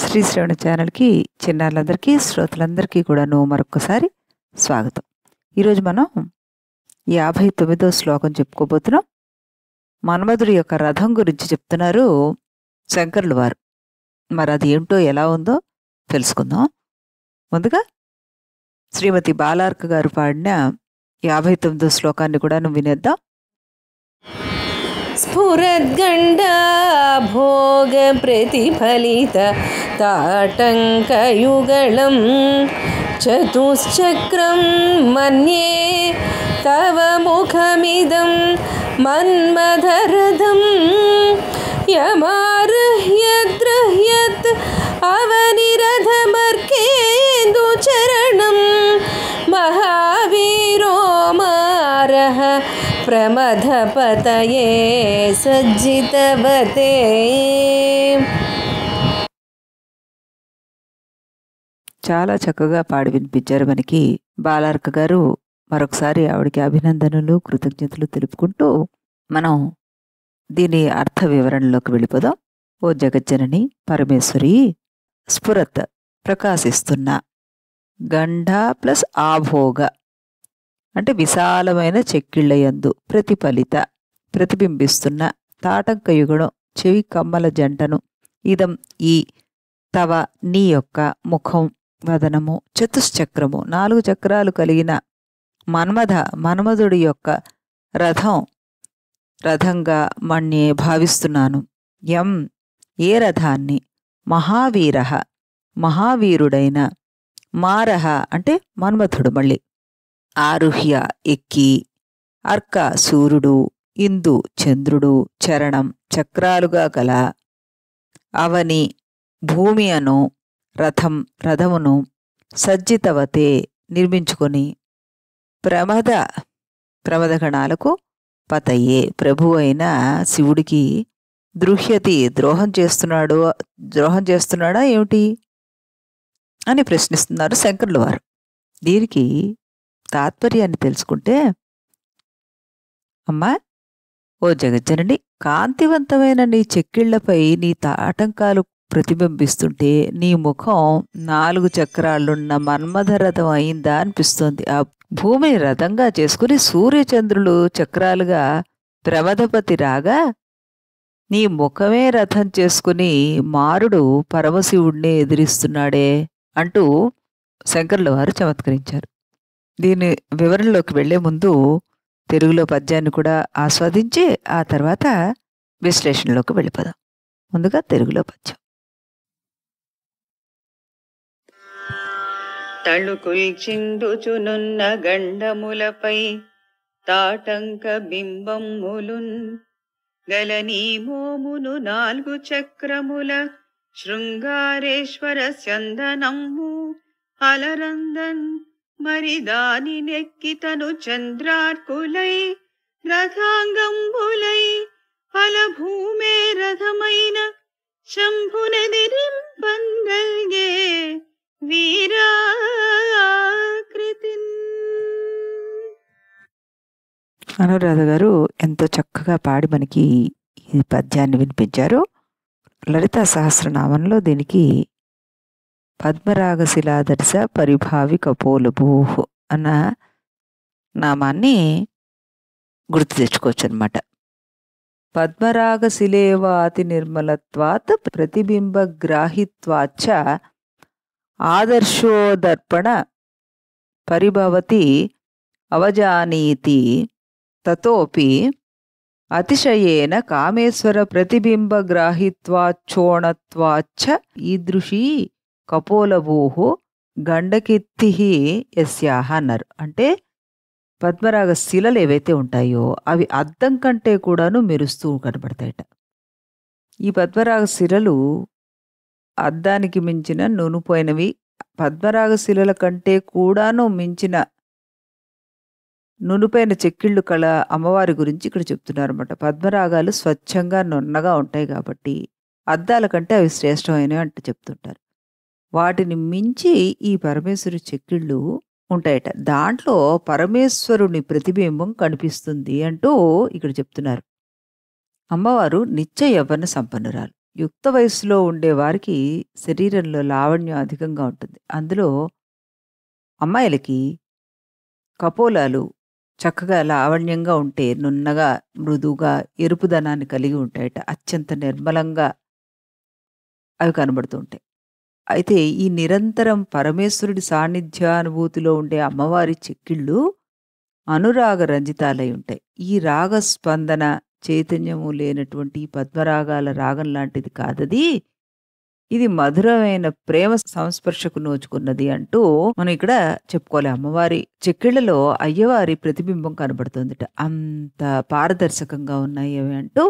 శ్రీ శ్రవణ ఛానల్కి చిన్నారులందరికీ శ్రోతలందరికీ కూడాను మరొకసారి స్వాగతం. ఈరోజు మనం 59వ శ్లోకం చెప్పుకోబోతున్నాం. మన్మధుడి యొక్క రథం గురించి చెప్తున్నారు శంకరులు వారు. మరి అది ఏమిటో ఎలా ఉందో తెలుసుకుందాం. ముందుగా శ్రీమతి బాలార్క గారు పాడిన 59వ శ్లోకాన్ని కూడా వినేద్దాం. స్ఫురద్గండా భోగ ప్రతిఫలిత తాటంకయుగళం చతుశ్చక్రం మన్యే తవ ముఖమిదం మన్మథరథం యమార్హ్యద్రహ్యత్ అవనిరథమర్కేందు చరణం మహావీరో మారః ప్రమథపతయే సజ్జితవతే. చాలా చక్కగా పాడి వినిపించారు మనకి బాలార్క గారు. మరొకసారి ఆవిడకి అభినందనలు, కృతజ్ఞతలు తెలుపుకుంటూ మనం దీని అర్థ వివరణలోకి వెళ్ళిపోదాం. ఓ జగజ్జనని పరమేశ్వరి, స్ఫురత్ ప్రకాశిస్తున్న, గండా ప్లస్ ఆభోగ అంటే విశాలమైన చెక్కిళ్ళయందు, ప్రతిఫలిత ప్రతిబింబిస్తున్న, తాటంకయుగడం చెవి కమ్మల జంటను, ఇదం ఈ, తవ నీ యొక్క, ముఖం వదనము, చతుశ్చక్రము 4 చక్రాలు కలిగిన మన్మధుడి యొక్క రథంగా మన్యే భావిస్తున్నాను. యం ఏ రథాన్ని, మహావీర మహావీరుడైన, మారహ అంటే మన్మథుడు మళ్ళీ, ఆరుహ్య ఎక్కి, అర్క సూర్యుడు, ఇందు చంద్రుడు, చరణం చక్రాలుగా గల, అవని భూమి అను, రథమును సజ్జితవతే నిర్మించుకొని, ప్రమదగణాలకు పతయే ప్రభు అయిన శివుడికి దృహ్యతి ద్రోహం చేస్తున్నాడా ఏమిటి అని ప్రశ్నిస్తున్నారు శంకరులు వారు. దీనికి తాత్పర్యాన్ని తెలుసుకుంటే, అమ్మా ఓ జగజ్జనని, కాంతివంతమైన నీ చెక్కిళ్లపై నీ తాటంకాలు ప్రతిబింబిస్తుంటే నీ ముఖం 4 చక్రాలున్న మన్మథ రథం అయిందా అనిపిస్తోంది. ఆ భూమిని రథంగా చేసుకుని సూర్యచంద్రులు చక్రాలుగా ప్రమథపతి రాగా నీ ముఖమే రథం చేసుకుని మారుడు పరమశివుడిని ఎదిరిస్తున్నాడే అంటూ శంకరుల వారు చమత్కరించారు. దీని వివరణలోకి వెళ్లే ముందు తెలుగులో పద్యాన్ని కూడా ఆస్వాదించి ఆ తర్వాత విశ్లేషణలోకి వెళ్ళిపోదాం. ముందుగా తెలుగులో పద్యం. తళుకుల్చిండుచునున్న గండములపై తాటంక బింబములున్ గలనీ మోమును 4 చక్రముల శృంగారేశ్వర చందనమ్ము అలరందన్ మరి దాని నెక్కితను చంద్రార్కులై రథాంగంబులై ఫలభూమే రథమైన శంభునెదిరింపంగల్గే వీరాకృతిన్. అనురాధ గారు ఎంతో చక్కగా పాడి మనకి ఈ పద్యాన్ని వినిపించారు. లలితా సహస్రనామంలో దీనికి పద్మరాగశిలాదర్శ పరిభావి కపోలభూః అన్న నామాన్ని గుర్తు తెచ్చుకోవచ్చు అనమాట. పద్మరాగశిలేవాతి నిర్మలత్వాత్ ప్రతిబింబగ్రాహిత్వాచ్చ ఆదర్శోదర్పణ పరిభవతి అవజానీతి తతోపి అతిశయేన కామేశ్వర ప్రతిబింబగ్రాహిత్వాచ్చోణత్వాచ్చ ఈదృశీ కపోలభూః గండకీర్తి యస్యాహ అన్నారు. అంటే పద్మరాగ శిలలు ఏవైతే ఉంటాయో అవి అద్దం కంటే కూడాను మెరుస్తూ కనబడతాయట. ఈ పద్మరాగ శిలలు అద్దానికి మించిన నునుపోయినవి, పద్మరాగ శిలల కంటే కూడాను మించిన నునుపైన చెక్కిళ్ళు కళ అమ్మవారి గురించి ఇక్కడ చెప్తున్నారన్నమాట. పద్మరాగాలు స్వచ్ఛంగా నున్నగా ఉంటాయి కాబట్టి అద్దాల కంటే అవి శ్రేష్టమైనవి అంటూ చెప్తుంటారు. వాటిని మించి ఈ పరమేశ్వరి చెక్కిళ్ళు ఉంటాయట. దాంట్లో పరమేశ్వరుని ప్రతిబింబం కనిపిస్తుంది అంటూ ఇక్కడ చెప్తున్నారు. అమ్మవారు నిత్య యవ్వన సంపన్నురాలు. యుక్త వయస్సులో ఉండే వారికి శరీరంలో లావణ్యం అధికంగా ఉంటుంది. అందులో అమ్మాయిలకి కపోలాలు చక్కగా లావణ్యంగా ఉంటే నున్నగా, మృదువుగా, ఎరుపుదనాన్ని కలిగి ఉంటాయట. అత్యంత నిర్మలంగా అవి కనబడుతూ ఉంటాయి. అయితే ఈ నిరంతరం పరమేశ్వరుడి సాన్నిధ్యానుభూతిలో ఉండే అమ్మవారి చెక్కిళ్ళు అనురాగ రంజితాలై ఉంటాయి. ఈ రాగ స్పందన చైతన్యము లేనటువంటి ఈ పద్మరాగాల రాగం లాంటిది కాదది. ఇది మధురమైన ప్రేమ సంస్పర్శకు నోచుకున్నది అంటూ మనం ఇక్కడ చెప్పుకోవాలి. అమ్మవారి చెక్కిళ్లలో అయ్యవారి ప్రతిబింబం కనబడుతుందిట. అంత పారదర్శకంగా ఉన్నాయి అవి అంటూ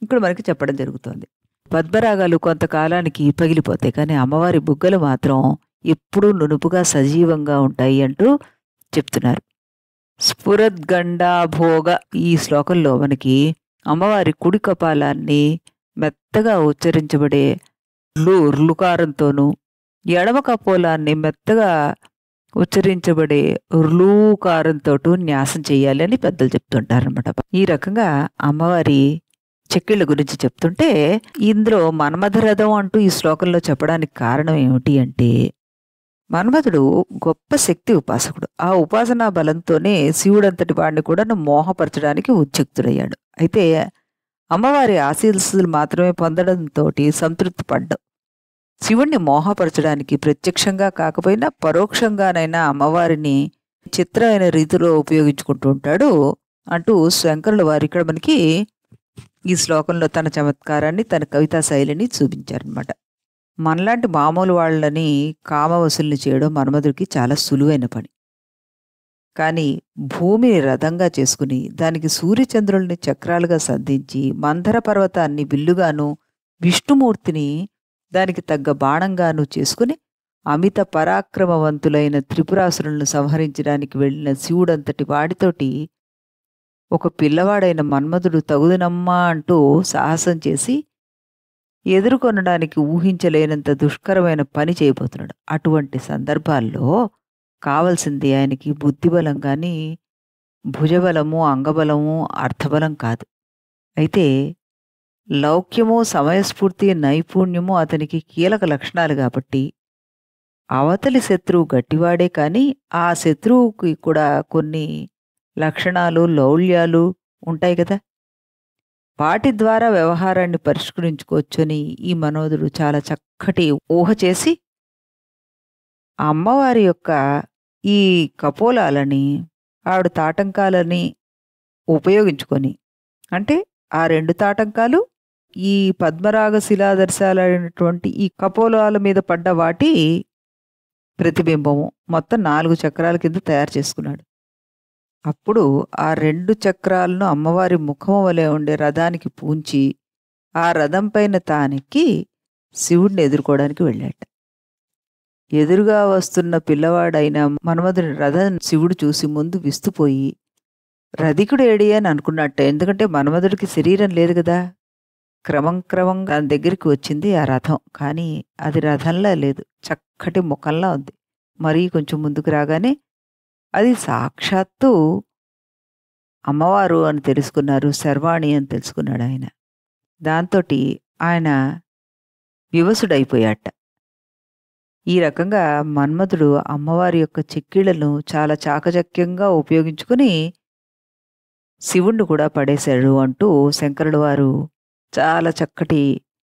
ఇక్కడ మనకి చెప్పడం జరుగుతోంది. పద్మరాగాలు కొంతకాలానికి పగిలిపోతాయి, కానీ అమ్మవారి బుగ్గలు మాత్రం ఎప్పుడూ నునుపుగా సజీవంగా ఉంటాయి అంటూ చెప్తున్నారు. స్ఫురద్గండాభోగ ఈ శ్లోకంలో మనకి అమ్మవారి కుడి కపాలాన్ని మెత్తగా ఉచ్చరించబడే రులుకారంతోనూ, ఎడమ కపోలాన్ని మెత్తగా ఉచ్చరించబడే రులూకారంతో న్యాసం చేయాలి అని పెద్దలు చెప్తుంటారనమాట. ఈ రకంగా అమ్మవారి చెక్కిళ్ళ గురించి చెప్తుంటే ఇందులో మన్మథరథం అంటూ ఈ శ్లోకంలో చెప్పడానికి కారణం ఏమిటి అంటే, మన్మథుడు గొప్ప శక్తి ఉపాసకుడు. ఆ ఉపాసనా బలంతోనే శివుడంతటి వాడిని కూడా మోహపరచడానికి ఉద్యుక్తుడయ్యాడు. అయితే అమ్మవారి ఆశీస్సులు మాత్రమే పొందడంతో సంతృప్తి పడ్డాడు. శివుణ్ణి మోహపరచడానికి ప్రత్యక్షంగా కాకపోయినా పరోక్షంగానైనా అమ్మవారిని చిత్రమైన రీతిలో ఉపయోగించుకుంటూ ఉంటాడు అంటూ శంకరుల వారు ఇక్కడ మనకి ఈ శ్లోకంలో తన చమత్కారాన్ని, తన కవితా శైలిని చూపించారనమాట. మనలాంటి మామూలు వాళ్ళని కామవశుల్ని చేయడం మన్మధుడికి చాలా సులువైన పని. కానీ భూమిని రథంగా చేసుకుని దానికి సూర్యచంద్రుల్ని చక్రాలుగా సంధించి మందర పర్వతాన్ని విల్లుగాను, విష్ణుమూర్తిని దానికి తగ్గ బాణంగాను చేసుకుని అమిత పరాక్రమవంతులైన త్రిపురాసురులను సంహరించడానికి వెళ్ళిన శివుడంతటి వాడితోటి ఒక పిల్లవాడైన మన్మధుడు తగుదనమ్మా అంటూ సాహసం చేసి ఎదుర్కొనడానికి ఊహించలేనంత దుష్కరమైన పని చేయబోతున్నాడు. అటువంటి సందర్భాల్లో కావలసింది ఆయనకి బుద్ధిబలం కానీ భుజబలము, అంగబలము, అర్థబలం కాదు. అయితే లౌక్యము, సమయస్ఫూర్తి, నైపుణ్యము అతనికి కీలక లక్షణాలు కాబట్టి అవతలి శత్రువు గట్టివాడే కానీ ఆ శత్రువుకి కూడా కొన్ని లక్షణాలు, లౌల్యాలు ఉంటాయి కదా. వాటి ద్వారా వ్యవహారాన్ని పరిష్కరించుకోవచ్చని ఈ మనోదుడు చాలా చక్కటి ఊహ చేసి అమ్మవారి యొక్క ఈ కపోలాలని, ఆవిడ తాటంకాలని ఉపయోగించుకొని, అంటే ఆ 2 తాటంకాలు ఈ పద్మరాగ శిలాదర్శాలైనటువంటి ఈ కపోలాల మీద పడ్డ వాటి ప్రతిబింబము మొత్తం 4 చక్రాల కింద తయారు చేసుకున్నాడు. అప్పుడు ఆ 2 చక్రాలను అమ్మవారి ముఖం వలె ఉండే రథానికి పూంచి ఆ రథం పైన తానెక్కి శివుడిని ఎదుర్కోవడానికి వెళ్ళాట. ఎదురుగా వస్తున్న పిల్లవాడైన మన్మధుడి రథం శివుడు చూసి ముందు విస్తుపోయి రధికుడు ఏడి అని అనుకున్నట్ట. ఎందుకంటే మన్మధుడికి శరీరం లేదు కదా. క్రమంగా దాని దగ్గరికి వచ్చింది ఆ రథం. కానీ అది రథంలా లేదు, చక్కటి ముఖంలా ఉంది. మరీ కొంచెం ముందుకు రాగానే అది సాక్షాత్తు అమ్మవారు అని తెలుసుకున్నారు, శర్వాణి అని తెలుసుకున్నాడు ఆయన. దాంతోటి ఆయన వివసుడైపోయాట. ఈ రకంగా మన్మధుడు అమ్మవారి యొక్క చెక్కిళ్లను చాలా చాకచక్యంగా ఉపయోగించుకుని శివుణ్ణి కూడా పడేశాడు అంటూ శంకరుడు వారు చాలా చక్కటి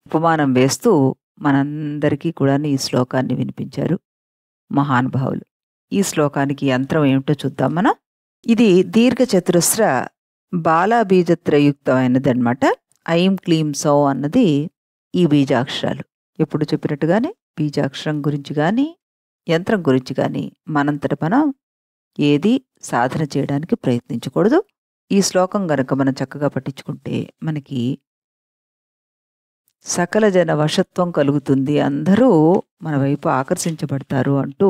ఉపమానం వేస్తూ మనందరికీ కూడా ఈ శ్లోకాన్ని వినిపించారు మహానుభావులు. ఈ శ్లోకానికి యంత్రం ఏమిటో చూద్దాం మనం. ఇది దీర్ఘచతురస్ర బాలాబీజత్రయుక్తమైనదన్నమాట. ఐం క్లీం సౌ అన్నది ఈ బీజాక్షరాలు. ఎప్పుడు చెప్పినట్టుగానే బీజాక్షరం గురించి కానీ యంత్రం గురించి కానీ మనంతట మనం ఏది సాధన చేయడానికి ప్రయత్నించకూడదు. ఈ శ్లోకం గనక మనం చక్కగా పట్టించుకుంటే మనకి సకల జన వశత్వం కలుగుతుంది, అందరూ మన వైపు ఆకర్షించబడతారు అంటూ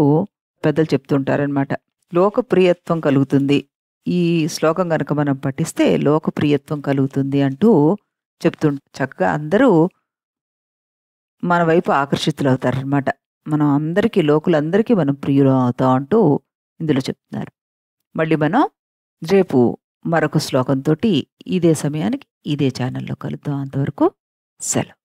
పెద్దలు చెప్తుంటారనమాట. లోకప్రియత్వం కలుగుతుంది. ఈ శ్లోకం గనక మనం పఠిస్తే లోకప్రియత్వం కలుగుతుంది అంటూ చక్కగా అందరూ మన వైపు ఆకర్షితులు అవుతారనమాట. మనం అందరికీ, లోకులందరికీ మనం ప్రియులం అవుతాం అంటూ ఇందులో చెప్తున్నారు. మళ్ళీ మనం రేపు మరొక శ్లోకంతో ఇదే సమయానికి ఇదే ఛానల్లో కలుద్దాం. అంతవరకు సెలవు.